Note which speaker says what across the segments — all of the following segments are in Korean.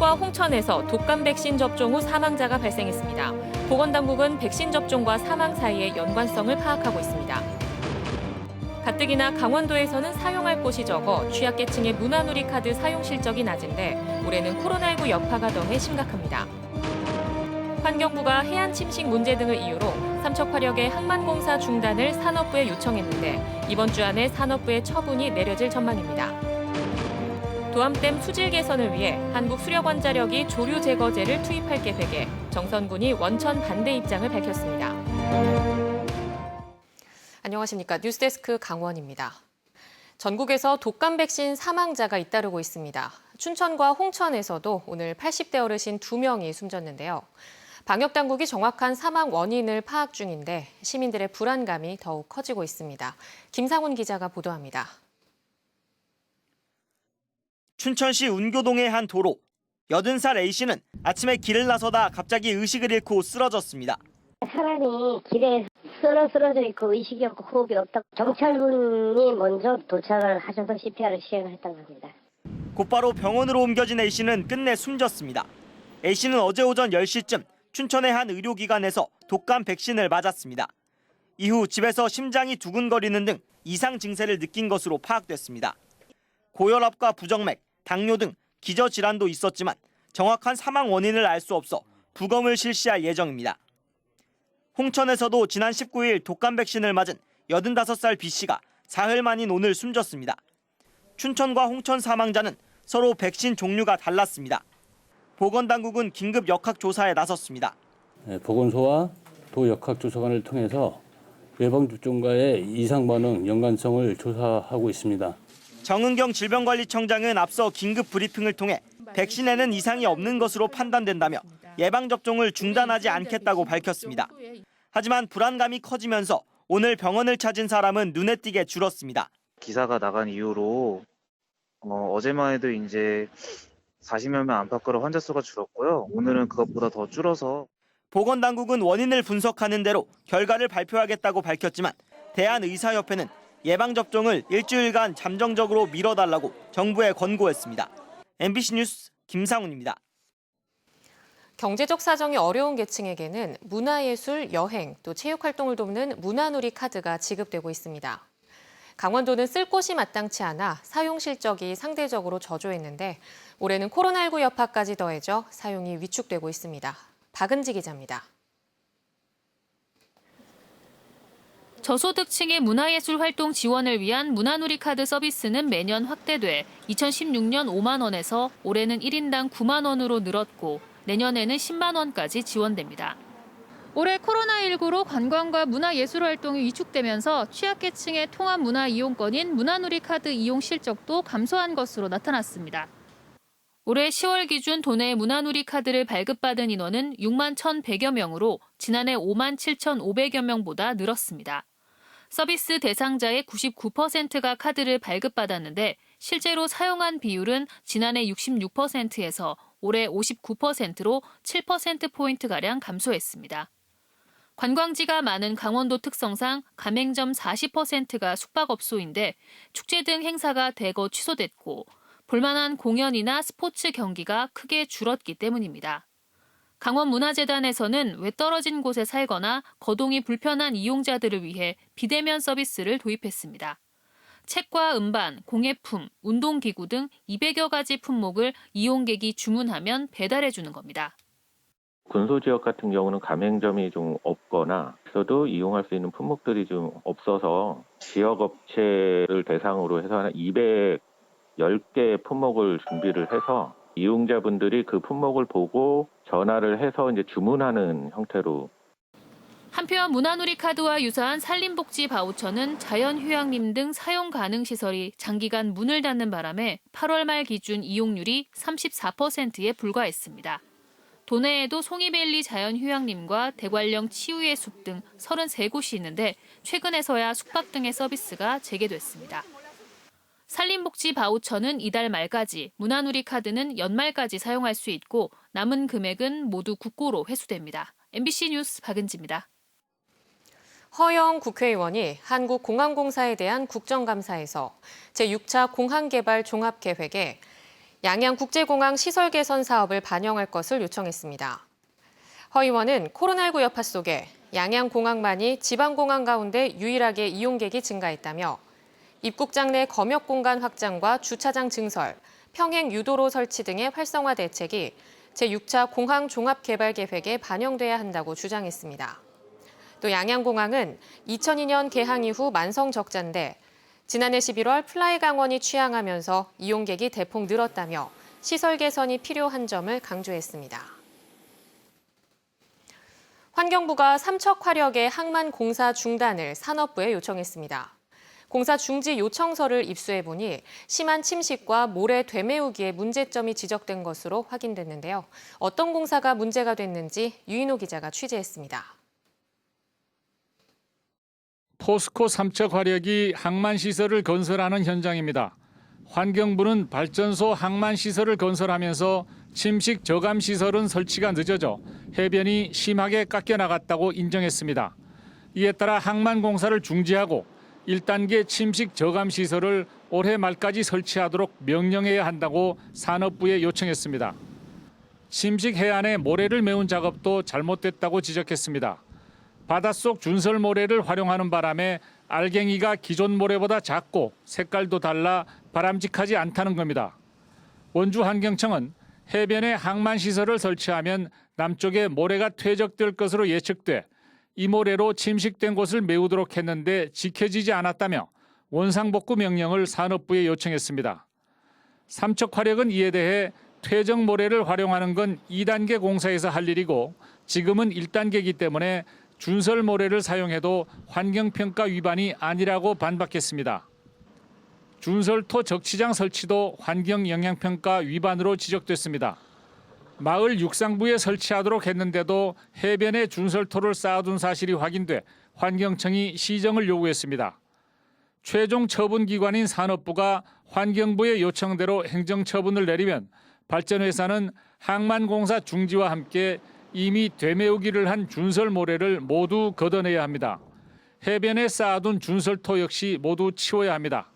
Speaker 1: 춘천과 홍천에서 독감 백신 접종 후 사망자가 발생했습니다. 보건당국은 백신 접종과 사망 사이의 연관성을 파악하고 있습니다. 가뜩이나 강원도에서는 사용할 곳이 적어 취약계층의 문화누리 카드 사용 실적이 낮은데 올해는 코로나19 여파가 더해 심각합니다. 환경부가 해안 침식 문제 등을 이유로 삼척화력의 항만공사 중단을 산업부에 요청했는데 이번 주 안에 산업부의 처분이 내려질 전망입니다. 도암댐 수질 개선을 위해 한국수력원자력이 조류 제거제를 투입할 계획에 정선군이 원천 반대 입장을 밝혔습니다. 안녕하십니까. 뉴스데스크 강원입니다. 전국에서 독감 백신 사망자가 잇따르고 있습니다. 춘천과 홍천에서도 오늘 80대 어르신 2명이 숨졌는데요. 방역당국이 정확한 사망 원인을 파악 중인데 시민들의 불안감이 더욱 커지고 있습니다. 김상훈 기자가 보도합니다.
Speaker 2: 춘천시 운교동의 한 도로. 80살 A씨는 아침에 길을 나서다 갑자기 의식을 잃고 쓰러졌습니다.
Speaker 3: 사람이 길에 쓰러져 있고 의식이 없고 호흡이 없다고 경찰분이 먼저 도착을 하셔서 CPR을 시행을 했다고 합니다.
Speaker 2: 곧바로 병원으로 옮겨진 A씨는 끝내 숨졌습니다. A씨는 어제 오전 10시쯤 춘천의 한 의료기관에서 독감 백신을 맞았습니다. 이후 집에서 심장이 두근거리는 등 이상 증세를 느낀 것으로 파악됐습니다. 고혈압과 부정맥, 당뇨 등 기저질환도 있었지만 정확한 사망 원인을 알 수 없어 부검을 실시할 예정입니다. 홍천에서도 지난 19일 독감 백신을 맞은 85살 B씨가 사흘 만인 오늘 숨졌습니다. 춘천과 홍천 사망자는 서로 백신 종류가 달랐습니다. 보건당국은 긴급 역학조사에 나섰습니다.
Speaker 4: 보건소와 도역학조사관을 통해서 예방접종과의 이상 반응 연관성을 조사하고 있습니다.
Speaker 2: 정은경 질병관리청장은 앞서 긴급 브리핑을 통해 백신에는 이상이 없는 것으로 판단된다며 예방접종을 중단하지 않겠다고 밝혔습니다. 하지만 불안감이 커지면서 오늘 병원을 찾은 사람은 눈에 띄게 줄었습니다.
Speaker 5: 기사가 나간 이후로 어제만 해도 이제 40여 명 안팎으로 환자 수가 줄었고요. 오늘은 그것보다 더 줄어서.
Speaker 2: 보건당국은 원인을 분석하는 대로 결과를 발표하겠다고 밝혔지만 대한의사협회는 예방접종을 일주일간 잠정적으로 미뤄달라고 정부에 권고했습니다. MBC 뉴스 김상훈입니다.
Speaker 1: 경제적 사정이 어려운 계층에게는 문화예술, 여행, 또 체육활동을 돕는 문화누리 카드가 지급되고 있습니다. 강원도는 쓸 곳이 마땅치 않아 사용 실적이 상대적으로 저조했는데 올해는 코로나19 여파까지 더해져 사용이 위축되고 있습니다. 박은지 기자입니다.
Speaker 6: 저소득층의 문화예술 활동 지원을 위한 문화누리 카드 서비스는 매년 확대돼 2016년 5만 원에서 올해는 1인당 9만 원으로 늘었고 내년에는 10만 원까지 지원됩니다. 올해 코로나19로 관광과 문화예술 활동이 위축되면서 취약계층의 통합 문화 이용권인 문화누리 카드 이용 실적도 감소한 것으로 나타났습니다. 올해 10월 기준 도내 문화누리 카드를 발급받은 인원은 6만 1,100여 명으로 지난해 5만 7,500여 명보다 늘었습니다. 서비스 대상자의 99%가 카드를 발급받았는데 실제로 사용한 비율은 지난해 66%에서 올해 59%로 7%포인트가량 감소했습니다. 관광지가 많은 강원도 특성상 가맹점 40%가 숙박업소인데 축제 등 행사가 대거 취소됐고 볼만한 공연이나 스포츠 경기가 크게 줄었기 때문입니다. 강원문화재단에서는 외떨어진 곳에 살거나 거동이 불편한 이용자들을 위해 비대면 서비스를 도입했습니다. 책과 음반, 공예품, 운동기구 등 200여 가지 품목을 이용객이 주문하면 배달해주는 겁니다.
Speaker 7: 군소지역 같은 경우는 가맹점이 좀 없거나 있어도 이용할 수 있는 품목들이 좀 없어서 지역업체를 대상으로 해서 한 210개 품목을 준비를 해서 이용자분들이 그 품목을 보고 전화를 해서 이제 주문하는 형태로.
Speaker 6: 한편 문화누리 카드와 유사한 산림복지 바우처는 자연휴양림 등 사용 가능 시설이 장기간 문을 닫는 바람에 8월 말 기준 이용률이 34%에 불과했습니다. 도내에도 송이밸리 자연휴양림과 대관령 치유의 숲 등 33곳이 있는데 최근에서야 숙박 등의 서비스가 재개됐습니다. 산림복지 바우처는 이달 말까지, 문화누리 카드는 연말까지 사용할 수 있고 남은 금액은 모두 국고로 회수됩니다. MBC 뉴스 박은지입니다.
Speaker 1: 허영 국회의원이 한국공항공사에 대한 국정감사에서 제6차 공항개발 종합계획에 양양국제공항 시설 개선 사업을 반영할 것을 요청했습니다. 허 의원은 코로나19 여파 속에 양양공항만이 지방공항 가운데 유일하게 이용객이 증가했다며 입국장 내 검역 공간 확장과 주차장 증설, 평행 유도로 설치 등의 활성화 대책이 제6차 공항 종합개발 계획에 반영돼야 한다고 주장했습니다. 또 양양공항은 2002년 개항 이후 만성 적자인데 지난해 11월 플라이 강원이 취항하면서 이용객이 대폭 늘었다며 시설 개선이 필요한 점을 강조했습니다. 환경부가 삼척 화력의 항만 공사 중단을 산업부에 요청했습니다. 공사 중지 요청서를 입수해보니 심한 침식과 모래 되메우기에 문제점이 지적된 것으로 확인됐는데요. 어떤 공사가 문제가 됐는지 유인호 기자가 취재했습니다.
Speaker 8: 포스코 삼척 화력이 항만시설을 건설하는 현장입니다. 환경부는 발전소 항만시설을 건설하면서 침식 저감시설은 설치가 늦어져 해변이 심하게 깎여나갔다고 인정했습니다. 이에 따라 항만공사를 중지하고 1단계 침식 저감시설을 올해 말까지 설치하도록 명령해야 한다고 산업부에 요청했습니다. 침식 해안에 모래를 메운 작업도 잘못됐다고 지적했습니다. 바닷속 준설 모래를 활용하는 바람에 알갱이가 기존 모래보다 작고 색깔도 달라 바람직하지 않다는 겁니다. 원주환경청은 해변에 항만시설을 설치하면 남쪽에 모래가 퇴적될 것으로 예측돼 이 모래로 침식된 곳을 메우도록 했는데 지켜지지 않았다며 원상복구 명령을 산업부에 요청했습니다. 삼척화력은 이에 대해 퇴적 모래를 활용하는 건 2단계 공사에서 할 일이고 지금은 1단계이기 때문에 준설 모래를 사용해도 환경평가 위반이 아니라고 반박했습니다. 준설토 적치장 설치도 환경영향평가 위반으로 지적됐습니다. 마을 육상부에 설치하도록 했는데도 해변에 준설토를 쌓아둔 사실이 확인돼 환경청이 시정을 요구했습니다. 최종 처분기관인 산업부가 환경부의 요청대로 행정처분을 내리면 발전회사는 항만공사 중지와 함께 이미 되메우기를 한 준설 모래를 모두 걷어내야 합니다. 해변에 쌓아둔 준설토 역시 모두 치워야 합니다.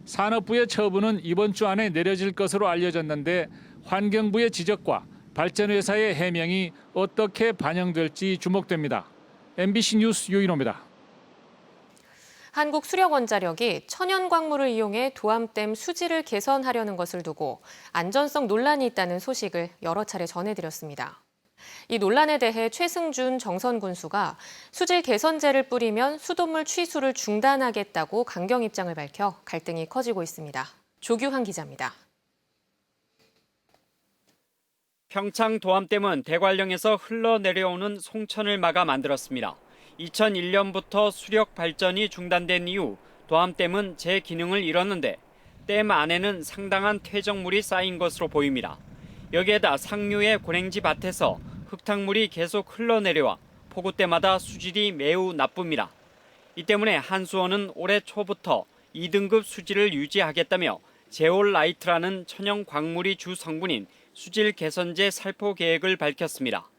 Speaker 8: 산업부의 처분은 이번 주 안에 내려질 것으로 알려졌는데 환경부의 지적과 발전회사의 해명이 어떻게 반영될지 주목됩니다. MBC 뉴스 유인호입니다.
Speaker 1: 한국수력원자력이 천연광물을 이용해 도암댐 수질을 개선하려는 것을 두고 안전성 논란이 있다는 소식을 여러 차례 전해드렸습니다. 이 논란에 대해 최승준 정선 군수가 수질 개선제를 뿌리면 수돗물 취수를 중단하겠다고 강경 입장을 밝혀 갈등이 커지고 있습니다. 조규환 기자입니다.
Speaker 2: 평창 도암댐은 대관령에서 흘러내려오는 송천을 막아 만들었습니다. 2001년부터 수력 발전이 중단된 이후 도암댐은 제 기능을 잃었는데 댐 안에는 상당한 퇴적물이 쌓인 것으로 보입니다. 여기에다 상류의 고랭지 밭에서 흙탕물이 계속 흘러내려와 포구 때마다 수질이 매우 나쁩니다. 이 때문에 한수원은 올해 초부터 2등급 수질을 유지하겠다며 제올라이트라는 천연 광물이 주 성분인 수질 개선제 살포 계획을 밝혔습니다.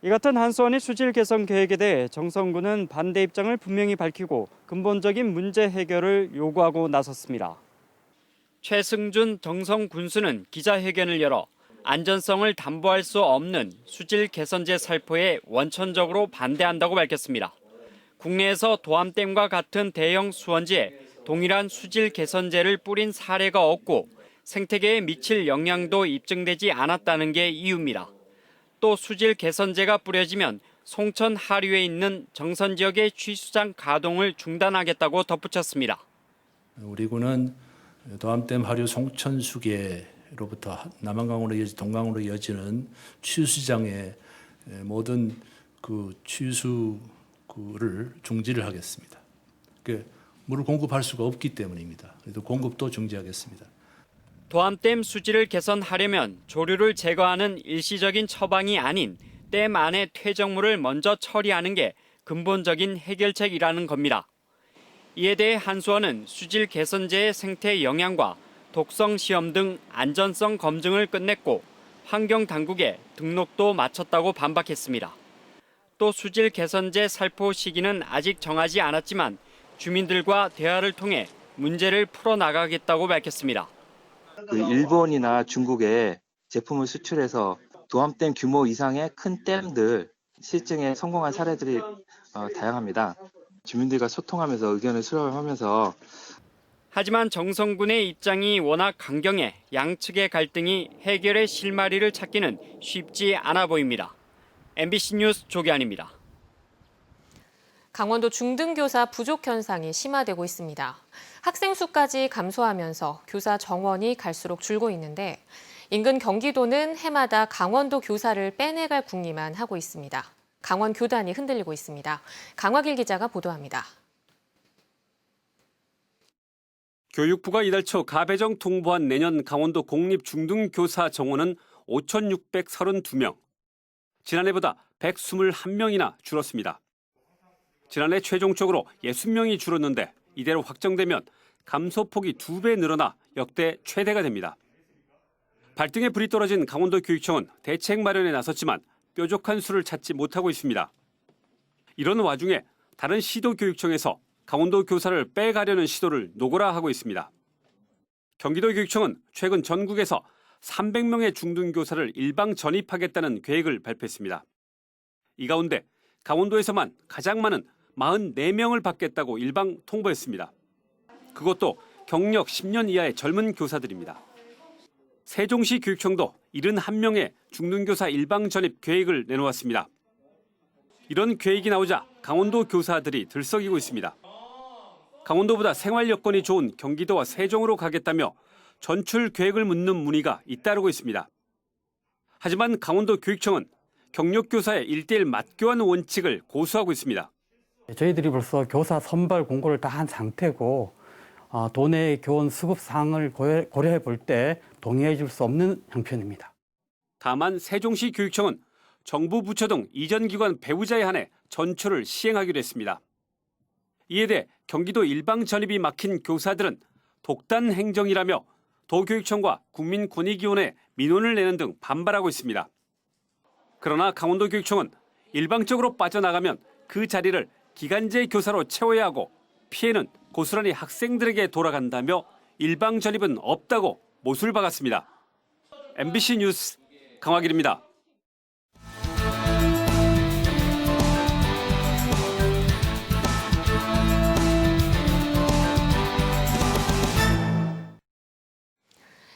Speaker 2: 이 같은 한수원의 수질 개선 계획에 대해 정성군은 반대 입장을 분명히 밝히고 근본적인 문제 해결을 요구하고 나섰습니다. 최승준 정성 군수는 기자회견을 열어 안전성을 담보할 수 없는 수질 개선제 살포에 원천적으로 반대한다고 밝혔습니다. 국내에서 도암댐과 같은 대형 수원지에 동일한 수질 개선제를 뿌린 사례가 없고 생태계에 미칠 영향도 입증되지 않았다는 게 이유입니다. 또 수질 개선제가 뿌려지면 송천 하류에 있는 정선 지역의 취수장 가동을 중단하겠다고 덧붙였습니다.
Speaker 9: 우리 군은 도암댐 하류 송천 수계로부터 남한강으로 이어지 동강으로 이어지는 취수장의 모든 그 취수를 중지를 하겠습니다. 물을 공급할 수가 없기 때문입니다. 그래도 공급도 중지하겠습니다.
Speaker 2: 도암댐 수질을 개선하려면 조류를 제거하는 일시적인 처방이 아닌 댐 안의 퇴적물을 먼저 처리하는 게 근본적인 해결책이라는 겁니다. 이에 대해 한수원은 수질 개선제의 생태 영향과 독성 시험 등 안전성 검증을 끝냈고 환경당국에 등록도 마쳤다고 반박했습니다. 또 수질 개선제 살포 시기는 아직 정하지 않았지만 주민들과 대화를 통해 문제를 풀어나가겠다고 밝혔습니다.
Speaker 10: 일본이나 중국에 제품을 수출해서 도암댐 규모 이상의 큰 댐들 실증에 성공한 사례들이 다양합니다. 주민들과 소통하면서 의견을 수렴하면서
Speaker 11: 하지만 정성군의 입장이 워낙 강경해 양측의 갈등이 해결의 실마리를 찾기는 쉽지 않아 보입니다. MBC 뉴스 조기환입니다.
Speaker 1: 강원도 중등교사 부족 현상이 심화되고 있습니다. 학생 수까지 감소하면서 교사 정원이 갈수록 줄고 있는데 인근 경기도는 해마다 강원도 교사를 빼내갈 궁리만 하고 있습니다. 강원 교단이 흔들리고 있습니다. 강화길 기자가 보도합니다.
Speaker 12: 교육부가 이달 초 가배정 통보한 내년 강원도 공립중등교사 정원은 5,632명. 지난해보다 121명이나 줄었습니다. 지난해 최종적으로 60명이 줄었는데 이대로 확정되면 감소폭이 2배 늘어나 역대 최대가 됩니다. 발등에 불이 떨어진 강원도 교육청은 대책 마련에 나섰지만 뾰족한 수를 찾지 못하고 있습니다. 이런 와중에 다른 시도교육청에서 강원도 교사를 빼가려는 시도를 노골화하고 있습니다. 경기도 교육청은 최근 전국에서 300명의 중등교사를 일방 전입하겠다는 계획을 발표했습니다. 이 가운데 강원도에서만 가장 많은 44명을 받겠다고 일방 통보했습니다. 그것도 경력 10년 이하의 젊은 교사들입니다. 세종시 교육청도 71명의 중등교사 일방 전입 계획을 내놓았습니다. 이런 계획이 나오자 강원도 교사들이 들썩이고 있습니다. 강원도보다 생활 여건이 좋은 경기도와 세종으로 가겠다며 전출 계획을 묻는 문의가 잇따르고 있습니다. 하지만 강원도 교육청은 경력교사의 1:1 맞교환 원칙을 고수하고 있습니다.
Speaker 13: 저희들이 벌써 교사 선발 공고를 다 한 상태고 도내 교원 수급 사항을 고려해 볼 때 동의해 줄 수 없는 형편입니다.
Speaker 12: 다만 세종시 교육청은 정부 부처 등 이전 기관 배우자에 한해 전출을 시행하기로 했습니다. 이에 대해 경기도 일방 전입이 막힌 교사들은 독단 행정이라며 도교육청과 국민권익위원회에 민원을 내는 등 반발하고 있습니다. 그러나 강원도 교육청은 일방적으로 빠져나가면 그 자리를 기간제 교사로 채워야 하고 피해는 고스란히 학생들에게 돌아간다며 일방 전입은 없다고 못을 박았습니다. MBC 뉴스 강화길입니다.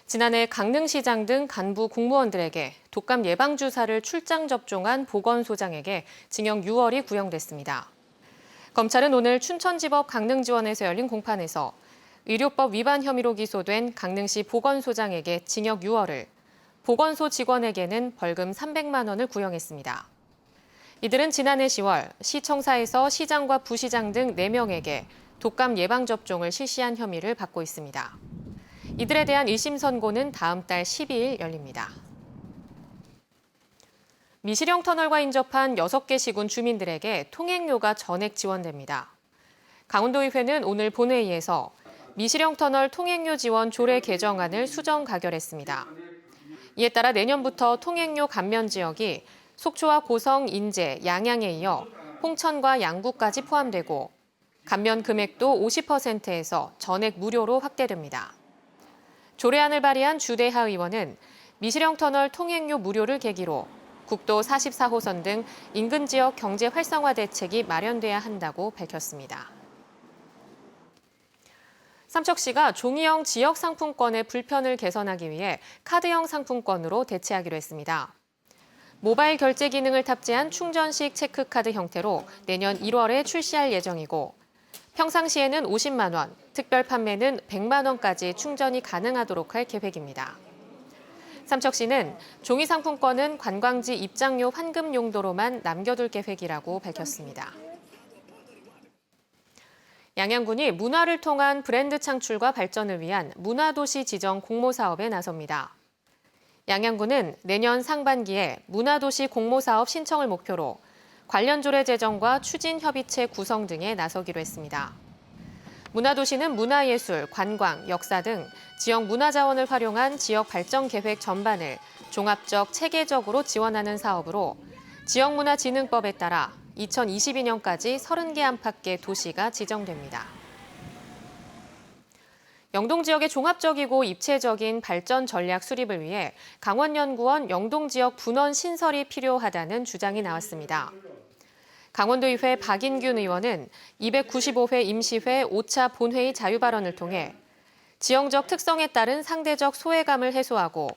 Speaker 1: 지난해 강릉시장 등 간부 공무원들에게 독감 예방주사를 출장 접종한 보건소장에게 징역 6월이 구형됐습니다. 검찰은 오늘 춘천지법 강릉지원에서 열린 공판에서 의료법 위반 혐의로 기소된 강릉시 보건소장에게 징역 6월을, 보건소 직원에게는 벌금 300만 원을 구형했습니다. 이들은 지난해 10월 시청사에서 시장과 부시장 등 4명에게 독감 예방접종을 실시한 혐의를 받고 있습니다. 이들에 대한 1심 선고는 다음 달 12일 열립니다. 미시령 터널과 인접한 6개 시군 주민들에게 통행료가 전액 지원됩니다. 강원도의회는 오늘 본회의에서 미시령 터널 통행료 지원 조례 개정안을 수정 가결했습니다. 이에 따라 내년부터 통행료 감면 지역이 속초와 고성, 인제, 양양에 이어 홍천과 양구까지 포함되고 감면 금액도 50%에서 전액 무료로 확대됩니다. 조례안을 발의한 주대하 의원은 미시령 터널 통행료 무료를 계기로 국도 44호선 등 인근 지역 경제 활성화 대책이 마련돼야 한다고 밝혔습니다. 삼척시가 종이형 지역 상품권의 불편을 개선하기 위해 카드형 상품권으로 대체하기로 했습니다. 모바일 결제 기능을 탑재한 충전식 체크카드 형태로 내년 1월에 출시할 예정이고 평상시에는 50만 원, 특별 판매는 100만 원까지 충전이 가능하도록 할 계획입니다. 삼척시는 종이 상품권은 관광지 입장료 환급 용도로만 남겨둘 계획이라고 밝혔습니다. 양양군이 문화를 통한 브랜드 창출과 발전을 위한 문화도시 지정 공모사업에 나섭니다. 양양군은 내년 상반기에 문화도시 공모사업 신청을 목표로 관련 조례 제정과 추진협의체 구성 등에 나서기로 했습니다. 문화도시는 문화예술, 관광, 역사 등 지역 문화자원을 활용한 지역 발전 계획 전반을 종합적, 체계적으로 지원하는 사업으로 지역문화진흥법에 따라 2022년까지 30개 안팎의 도시가 지정됩니다. 영동 지역의 종합적이고 입체적인 발전 전략 수립을 위해 강원연구원 영동 지역 분원 신설이 필요하다는 주장이 나왔습니다. 강원도의회 박인균 의원은 295회 임시회 5차 본회의 자유발언을 통해 지형적 특성에 따른 상대적 소외감을 해소하고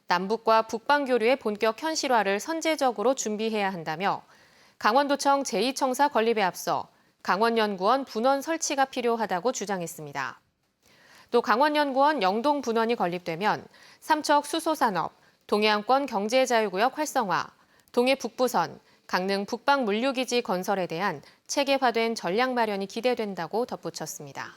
Speaker 1: 남북과 북방 교류의 본격 현실화를 선제적으로 준비해야 한다며 강원도청 제2청사 건립에 앞서 강원연구원 분원 설치가 필요하다고 주장했습니다. 또 강원연구원 영동 분원이 건립되면 삼척 수소산업, 동해안권 경제자유구역 활성화, 동해 북부선, 강릉 북방 물류기지 건설에 대한 체계화된 전략 마련이 기대된다고 덧붙였습니다.